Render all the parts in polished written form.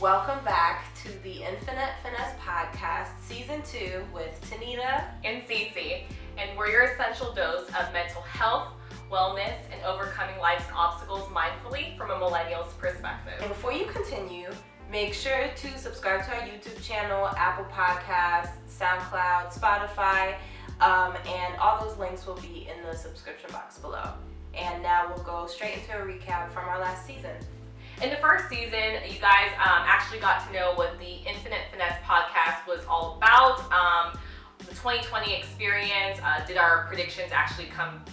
Welcome back to the Infinite Finesse Podcast, Season 2 with Tanita and Cece, and we're your essential dose of mental health, wellness, and overcoming life's obstacles mindfully from a millennial's perspective. And before you continue, make sure to subscribe to our YouTube channel, Apple Podcasts, SoundCloud, Spotify, and all those links will be in the subscription box below. And now we'll go straight into a recap from our last season. In the first season, you guys actually got to know what the Infinite Finesse Podcast was all about. The 2020 experience, did our predictions actually come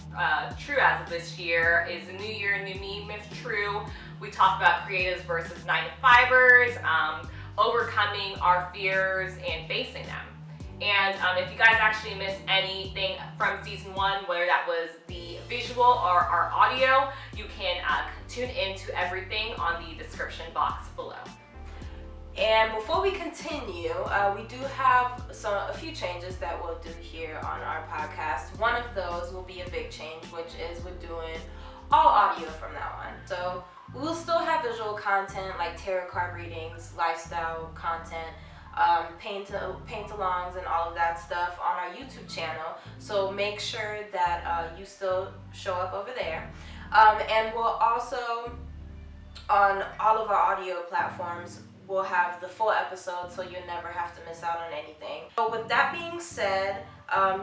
true as of this year? Is the new year, new me myth true? We talked about creatives versus 9-to-5ers, overcoming our fears and facing them. And if you guys actually missed anything from season 1, whether that was the visual or our audio, you can tune into everything on the description box below. And before we continue, we do have a few changes that we'll do here on our podcast. One of those will be a big change, which is we're doing all audio from now on. So we'll still have visual content like tarot card readings, lifestyle content, paint-alongs and all of that stuff on our YouTube channel. So make sure that you still show up over there. And we'll also, on all of our audio platforms, we'll have the full episode so you'll never have to miss out on anything. So with that being said,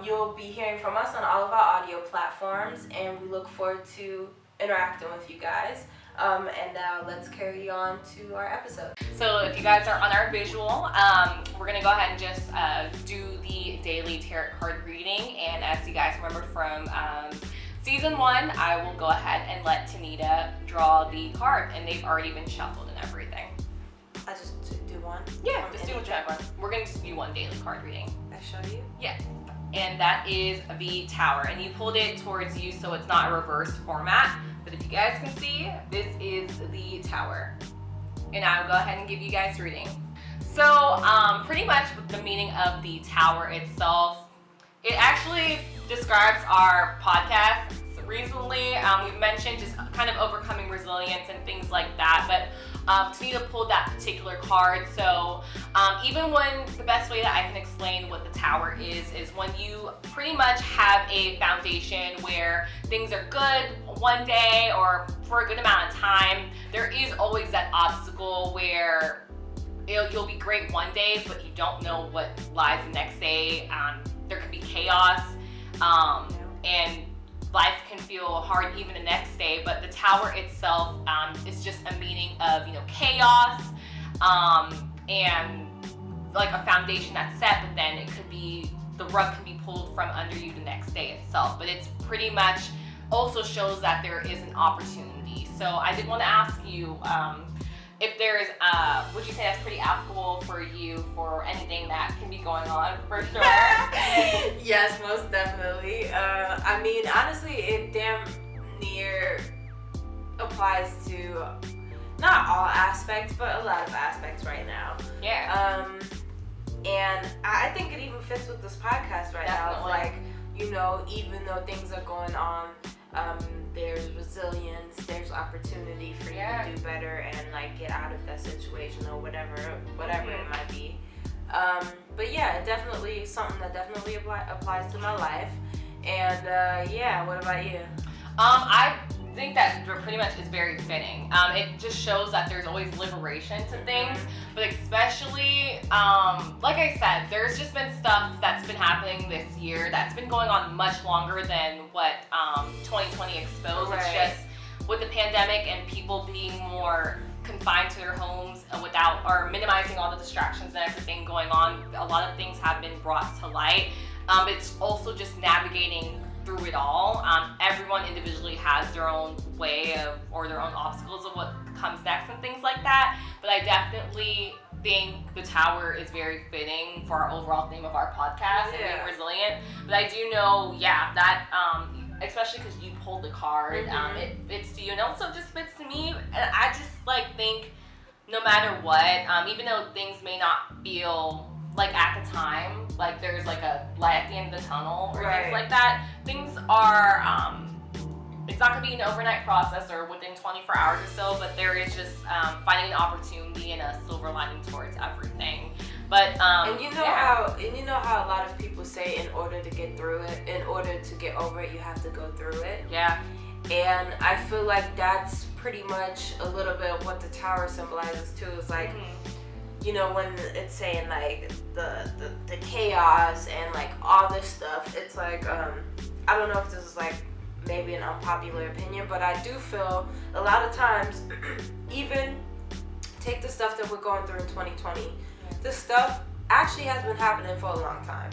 you'll be hearing from us on all of our audio platforms, and we look forward to interacting with you guys. And now let's carry on to our episode. So if you guys are on our visual, we're going to go ahead and just do the daily tarot card reading. And as you guys remember from season 1, I will go ahead and let Tanita draw the card. And they've already been shuffled and everything. I just do one? Yeah, just do whichever. We're going to just do one daily card reading. I show you? Yeah. And that is the Tower. And you pulled it towards you so it's not a reverse format. But if you guys can see, this is the Tower. And I will go ahead and give you guys a reading. So pretty much the meaning of the Tower itself, it actually describes our podcast. So recently, we've mentioned just kind of overcoming resilience and things like that. But Tanita pulled that particular card. So even when the best way that I can explain what the Tower is when you pretty much have a foundation where things are good one day or for a good amount of time, there is always that obstacle where you'll be great one day, but you don't know what lies the next day. There can be chaos, and life can feel hard even the next day, but the Tower itself is just a meaning of, chaos, and like a foundation that's set, but then it could be, the rug can be pulled from under you the next day itself. But it's pretty much also shows that there is an opportunity. So I did want to ask you, if there is, would you say that's pretty applicable for you for anything that can be going on, for sure? Yes, most definitely. I mean, honestly, it damn near applies to not all aspects, but a lot of aspects right now. Yeah. And I think it even fits with this podcast right now. It's like, even though things are going on, there's resilience, there's opportunity for you to do better and like get out of that situation or whatever it might be. But yeah, it definitely is something that definitely applies to my life. And what about you? I think that pretty much is very fitting. It just shows that there's always liberation to things, but especially, like I said, there's just been stuff that's been happening this year that's been going on much longer than what 2020 exposed. Right. It's just with the pandemic and people being more confined to their homes without or minimizing all the distractions and everything going on. A lot of things have been brought to light. It's also just navigating through it all. Everyone individually has their own way of, or their own obstacles of what comes next and things like that. But I definitely think the Tower is very fitting for our overall theme of our podcast and being resilient. But I do know, that especially because you pulled the card, it fits to you, and also just fits to me. And I just think no matter what, even though things may not feel like at the time, like there's like a light at the end of the tunnel or things like that, things are it's not going to be an overnight process or within 24 hours or so, but there is just finding an opportunity and a silver lining towards everything. But and you know how a lot of people say in order to get through it, in order to get over it, you have to go through it. Yeah. And I feel like that's pretty much a little bit of what the tower symbolizes too. It's like, you know, when it's saying like the chaos and like all this stuff, it's like I don't know if this is like maybe an unpopular opinion, but I do feel a lot of times, even take the stuff that we're going through in 2020, this stuff actually has been happening for a long time.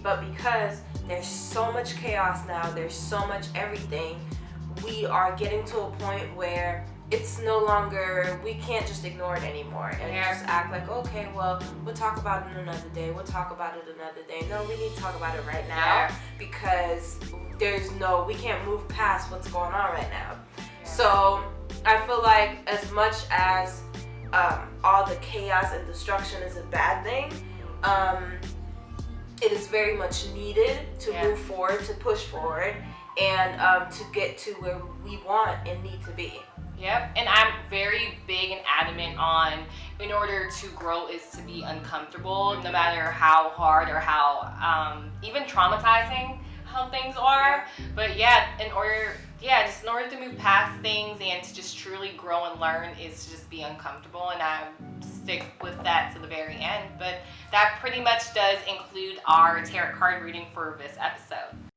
But because there's so much chaos now, there's so much everything, we are getting to a point where it's no longer, we can't just ignore it anymore and just act like, okay, well, we'll talk about it another day, we'll talk about it another day. No, we need to talk about it right now because we can't move past what's going on right now. So I feel like as much as all the chaos and destruction is a bad thing, it is very much needed to move forward, to push forward, and to get to where we want and need to be. Yep, and I'm very big and adamant on, in order to grow is to be uncomfortable, no matter how hard or how even traumatizing how things are. But in order to move past things and to just truly grow and learn is to just be uncomfortable, and I stick with that to the very end. But that pretty much does include our tarot card reading for this episode.